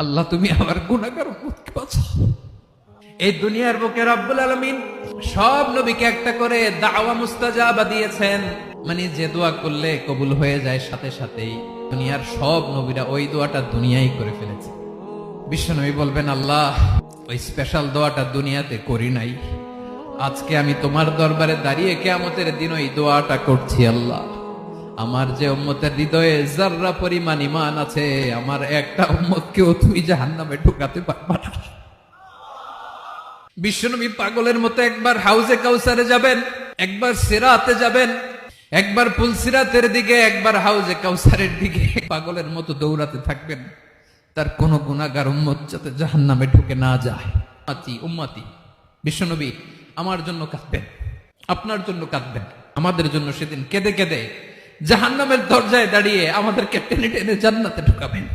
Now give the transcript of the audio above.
আল্লাহ তুমি আমার গুনাহগার উম্মতকে বাঁচাও। এই দুনিয়ার বুকে রব্বুল আলামিন সব নবীকে একটা করে দাওয়া মুস্তাজাবা দিয়েছেন, মানে যে দোয়া করলে কবুল হয়ে যায় সাথে সাথেই। দুনিয়ার সব নবীরা ওই দোয়াটা দুনিয়ায় করে ফেলেছে। বিশ্বনবী বলবেন, আল্লাহ ওই স্পেশাল দোয়াটা দুনিয়াতে করি নাই, আজকে আমি তোমার দরবারে দাঁড়িয়ে কিয়ামতের দিন ওই দোয়াটা করছি। আল্লাহ আমার যে উম্মতের হৃদয়ে যাররা পরিমাণ ঈমান আছে, আমার একটা উম্মতকেও তুমি জাহান্নামে ঢুকাতে পারবা না। বিশ্বনবী পাগলের মতো একবার হাউজে কাউসারে যাবেন, একবার সিরাতে যাবেন, একবার পুলসিরাতের দিকে, একবার হাউজে কাউসারের দিকে পাগলের মতো দৌড়াতে থাকবেন, তার কোন গুনাহগার উম্মত যাতে জাহান্নামে ঢুকে না যায়। উম্মতি বিশ্বনবী আমার জন্য কাঁদবেন, আপনার জন্য কাঁদবেন, আমাদের জন্য সেদিন কেঁদে কেঁদে জাহান্নামের দরজায় দাঁড়িয়ে আমাদেরকে টেনে টেনে জান্নাতে ঢুকাবেন।